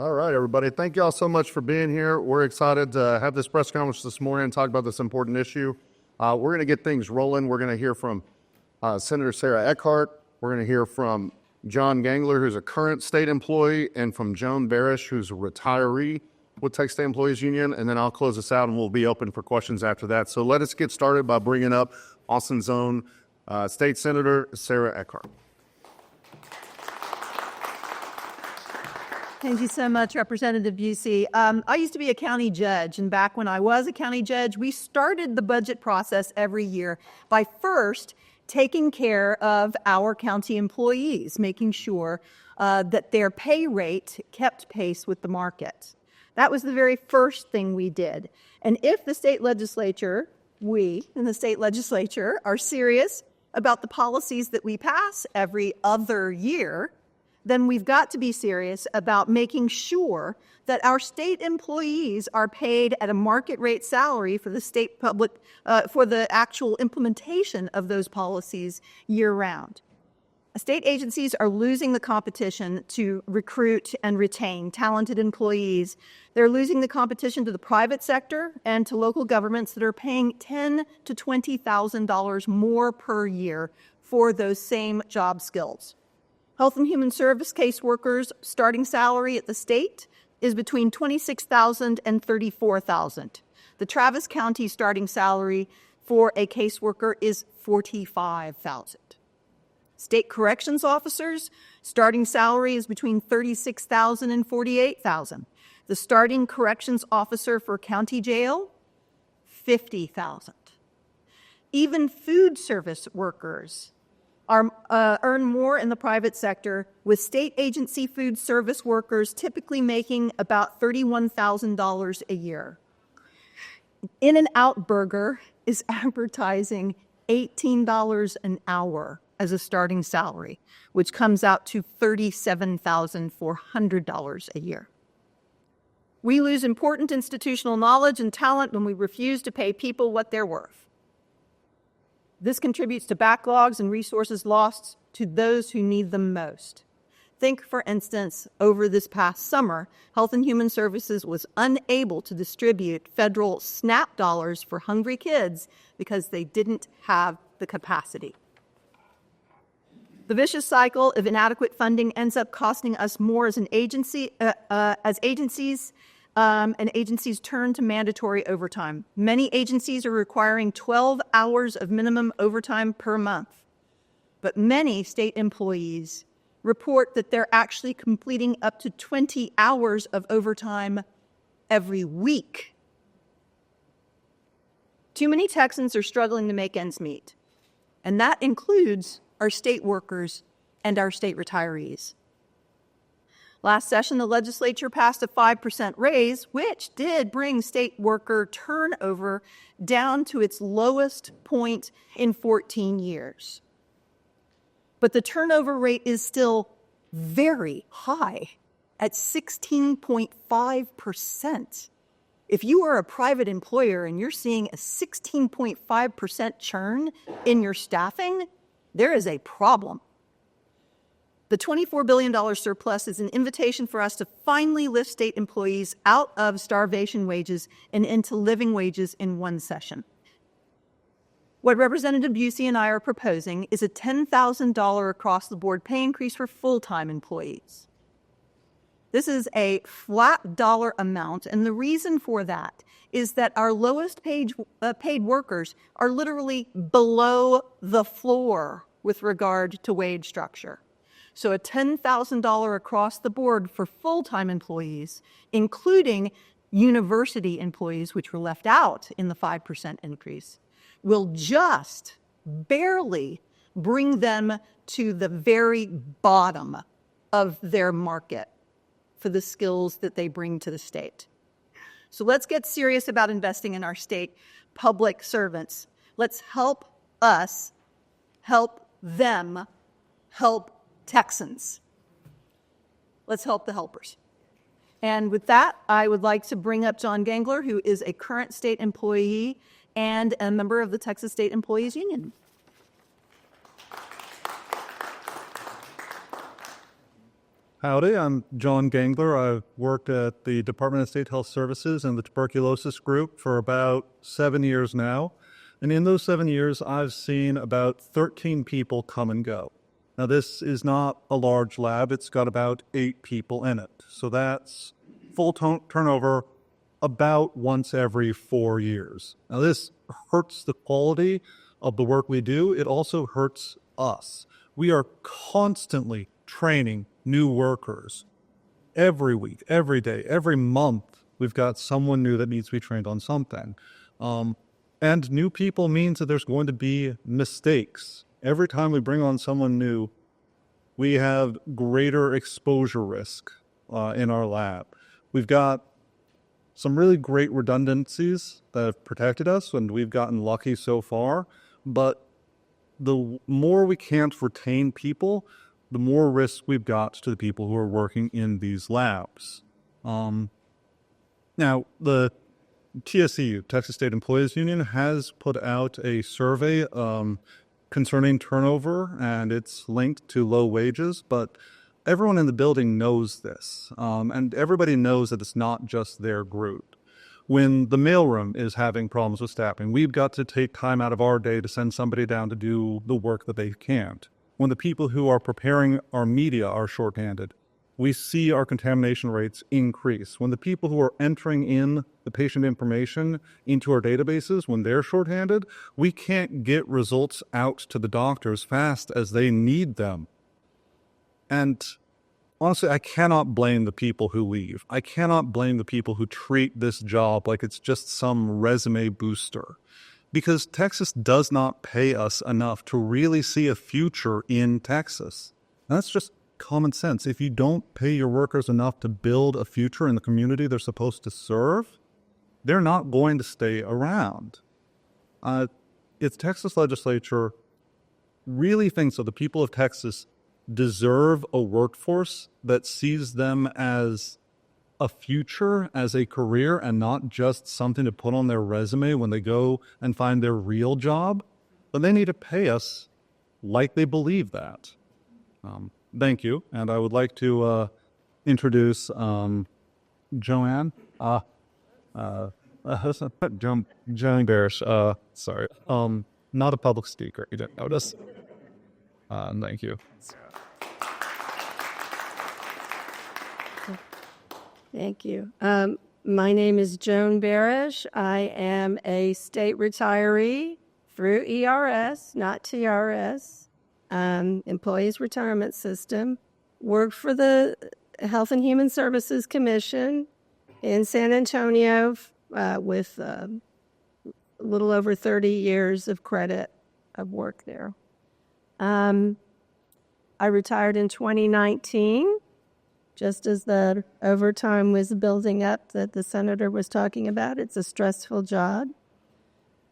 All right, everybody. Thank you all so much for being here. We're excited to have this press conference this morning and talk about this important issue. We're going to get things rolling. We're going to hear from Senator Sarah Eckhart. We're going to hear from John Gangler, who's a current state employee, and from Joan Barish, who's a retiree with Texas State Employees Union. And then I'll close this out and we'll be open for questions after that. So let us get started by bringing up Austin's own State Senator Sarah Eckhart. Thank you so much, Representative Bucy. I used to be a county judge, and back when I was a county judge, we started the budget process every year by first taking care of our county employees, making sure that their pay rate kept pace with the market. That was the very first thing we did. And if the state legislature, we in the state legislature, are serious about the policies that we pass every other year, then we've got to be serious about making sure that our state employees are paid at a market rate salary for the state public, for the actual implementation of those policies year round. State agencies are losing the competition to recruit and retain talented employees. They're losing the competition to the private sector and to local governments that are paying $10,000 to $20,000 more per year for those same job skills. Health and Human Service caseworkers' starting salary at the state is between $26,000 and $34,000. The Travis County starting salary for a caseworker is $45,000. State corrections officers' starting salary is between $36,000 and $48,000. The starting corrections officer for county jail, $50,000. Even food service workers earn more in the private sector, with state agency food service workers typically making about $31,000 a year. In-N-Out Burger is advertising $18 an hour as a starting salary, which comes out to $37,400 a year. We lose important institutional knowledge and talent when we refuse to pay people what they're worth. This contributes to backlogs and resources lost to those who need them most. Think, for instance, over this past summer, Health and Human Services was unable to distribute federal SNAP dollars for hungry kids because they didn't have the capacity. The vicious cycle of inadequate funding ends up costing us more as an agency, and agencies turn to mandatory overtime. Many agencies are requiring 12 hours of minimum overtime per month. But many state employees report that they're actually completing up to 20 hours of overtime every week. Too many Texans are struggling to make ends meet, and that includes our state workers and our state retirees. Last session, the legislature passed a 5% raise, which did bring state worker turnover down to its lowest point in 14 years. But the turnover rate is still very high at 16.5%. If you are a private employer and you're seeing a 16.5% churn in your staffing, there is a problem. The $24 billion surplus is an invitation for us to finally lift state employees out of starvation wages and into living wages in one session. What Representative Bucy and I are proposing is a $10,000 across-the-board pay increase for full-time employees. This is a flat dollar amount, and the reason for that is that our lowest paid workers are literally below the floor with regard to wage structure. So a $10,000 across the board for full-time employees, including university employees, which were left out in the 5% increase, will just barely bring them to the very bottom of their market for the skills that they bring to the state. So let's get serious about investing in our state public servants. Let's help us help them help Texans. Let's help the helpers. And with that, I would like to bring up John Gangler, who is a current state employee and a member of the Texas State Employees Union. Howdy, I'm John Gangler. I've worked at the Department of State Health Services and the tuberculosis group for about 7 years now. And in those 7 years, I've seen about 13 people come and go. Now, this is not a large lab. It's got about 8 people in it. So that's full turnover about once every 4 years. Now, this hurts the quality of the work we do. It also hurts us. We are constantly training new workers every week, every day, every month. We've got someone new that needs to be trained on something. And new people means that there's going to be mistakes. Every time we bring on someone new, we have greater exposure risk in our lab. We've got some really great redundancies that have protected us, and we've gotten lucky so far. But the more we can't retain people, the more risk we've got to the people who are working in these labs. Now, the TSEU, Texas State Employees Union, has put out a survey concerning turnover, and it's linked to low wages, but everyone in the building knows this, and everybody knows that it's not just their group. When the mailroom is having problems with staffing, we've got to take time out of our day to send somebody down to do the work that they can't. When the people who are preparing our media are shorthanded, we see our contamination rates increase. When the people who are entering in the patient information into our databases, when they're shorthanded, we can't get results out to the doctors fast as they need them. And honestly, I cannot blame the people who leave. I cannot blame the people who treat this job like it's just some resume booster. Because Texas does not pay us enough to really see a future in Texas. And that's just common sense. If you don't pay your workers enough to build a future in the community they're supposed to serve, they're not going to stay around. If Texas legislature really thinks that the people of Texas deserve a workforce that sees them as a future, as a career, and not just something to put on their resume when they go and find their real job, then they need to pay us like they believe that. Thank you. And I would like to introduce Joanne. Joan Barish. Sorry. Not a public speaker. You didn't notice. Thank you. Thank you. My name is Joan Barish. I am a state retiree through ERS, not TRS, Employees Retirement System. Worked for the Health and Human Services Commission in San Antonio with a little over 30 years of credit of work there. I retired in 2019. Just as the overtime was building up that the senator was talking about. It's a stressful job.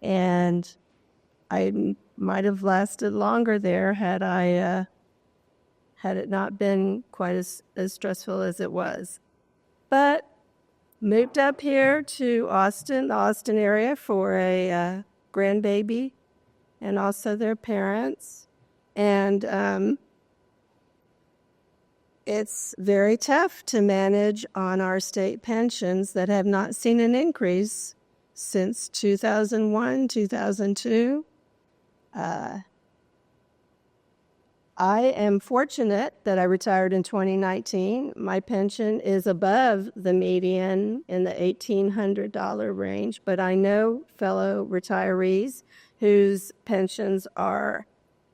And I might have lasted longer there had it not been quite as stressful as it was. But moved up here to Austin, the Austin area, for a grandbaby and also their parents. And it's very tough to manage on our state pensions that have not seen an increase since 2001, 2002. I am fortunate that I retired in 2019. My pension is above the median in the $1,800 range, but I know fellow retirees whose pensions are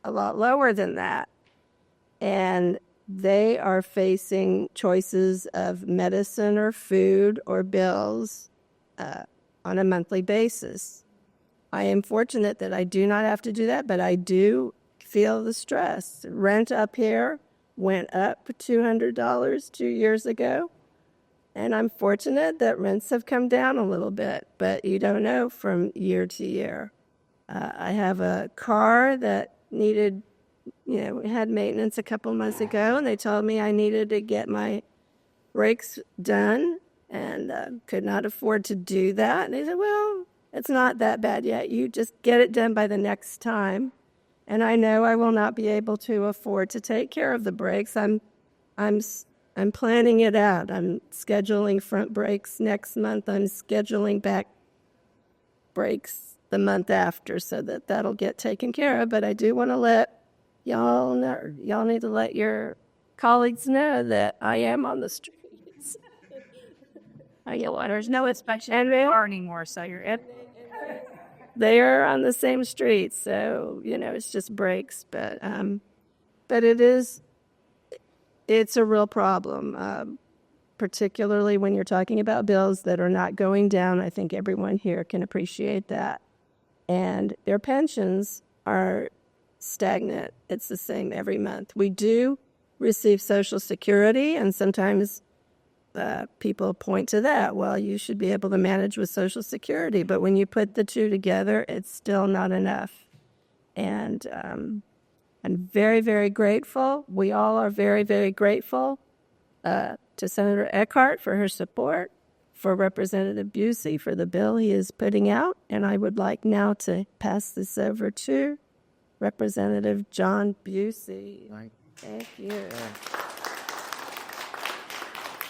a lot lower than that. And they are facing choices of medicine or food or bills on a monthly basis. I am fortunate that I do not have to do that, but I do feel the stress. Rent up here went up $200 2 years ago, and I'm fortunate that rents have come down a little bit, but you don't know from year to year. I have a car that needed we had maintenance a couple months ago, and they told me I needed to get my brakes done and could not afford to do that. And they said, well, it's not that bad yet. You just get it done by the next time. And I know I will not be able to afford to take care of the brakes. I'm I'm planning it out. I'm scheduling front breaks next month. I'm scheduling back breaks the month after so that that'll get taken care of. But I do want to let y'all know, y'all need to let your colleagues know that I am on the streets. There's no inspection car anymore, so you're in. They are on the same street, so it's just breaks. But it's a real problem, particularly when you're talking about bills that are not going down. I think everyone here can appreciate that. And their pensions are stagnant. It's the same every month. We do receive Social Security, and sometimes people point to that. Well, you should be able to manage with Social Security, but when you put the two together, it's still not enough. And I'm very, very grateful. We all are very, very grateful to Senator Eckhart for her support, for Representative Bucy for the bill he is putting out. And I would like now to pass this over to Representative John Bucy. Thank you.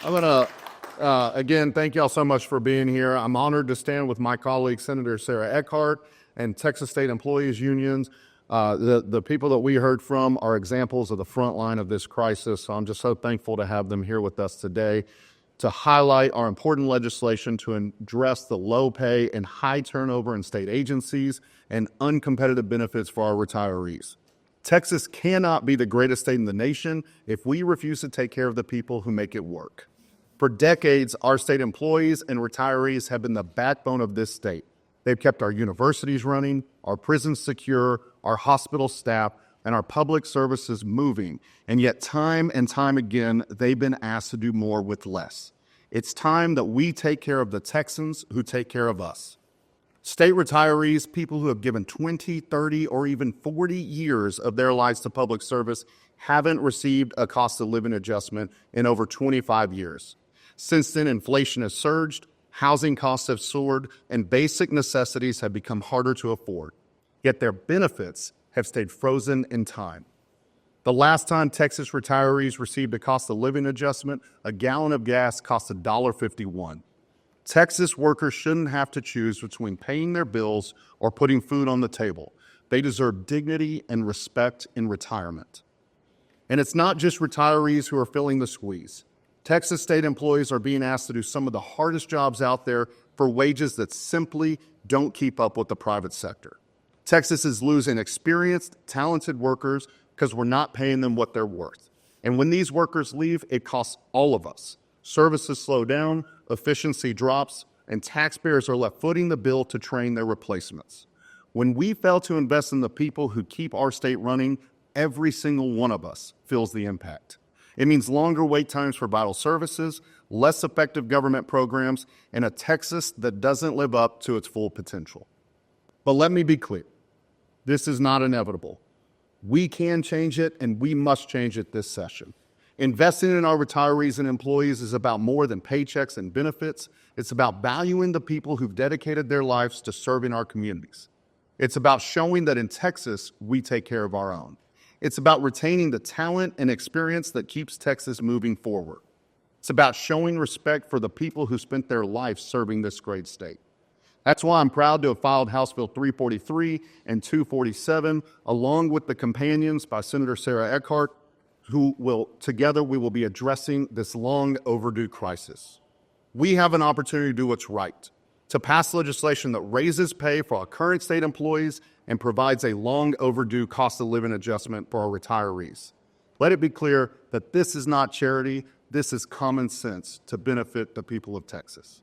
I'm going to, again, thank y'all so much for being here. I'm honored to stand with my colleague, Senator Sarah Eckhart, and Texas State Employees Unions. The people that we heard from are examples of the front line of this crisis. So I'm just so thankful to have them here with us today to highlight our important legislation to address the low pay and high turnover in state agencies and uncompetitive benefits for our retirees. Texas cannot be the greatest state in the nation if we refuse to take care of the people who make it work. For decades, our state employees and retirees have been the backbone of this state. They've kept our universities running, our prisons secure, our hospital staff, and our public services moving. And yet time and time again, they've been asked to do more with less. It's time that we take care of the Texans who take care of us. State retirees, people who have given 20, 30, or even 40 years of their lives to public service, haven't received a cost of living adjustment in over 25 years. Since then, inflation has surged, housing costs have soared, and basic necessities have become harder to afford. Yet their benefits have stayed frozen in time. The last time Texas retirees received a cost of living adjustment, a gallon of gas cost $1.51. Texas workers shouldn't have to choose between paying their bills or putting food on the table. They deserve dignity and respect in retirement. And it's not just retirees who are feeling the squeeze. Texas state employees are being asked to do some of the hardest jobs out there for wages that simply don't keep up with the private sector. Texas is losing experienced, talented workers because we're not paying them what they're worth. And when these workers leave, it costs all of us. Services slow down, efficiency drops, and taxpayers are left footing the bill to train their replacements. When we fail to invest in the people who keep our state running, every single one of us feels the impact. It means longer wait times for vital services, less effective government programs, and a Texas that doesn't live up to its full potential. But let me be clear. This is not inevitable. We can change it, and we must change it this session. Investing in our retirees and employees is about more than paychecks and benefits. It's about valuing the people who've dedicated their lives to serving our communities. It's about showing that in Texas, we take care of our own. It's about retaining the talent and experience that keeps Texas moving forward. It's about showing respect for the people who spent their life serving this great state. That's why I'm proud to have filed House Bill 343 and 247, along with the companions by Senator Sarah Eckhart, we will be addressing this long overdue crisis. We have an opportunity to do what's right, to pass legislation that raises pay for our current state employees and provides a long overdue cost of living adjustment for our retirees. Let it be clear that this is not charity, this is common sense to benefit the people of Texas.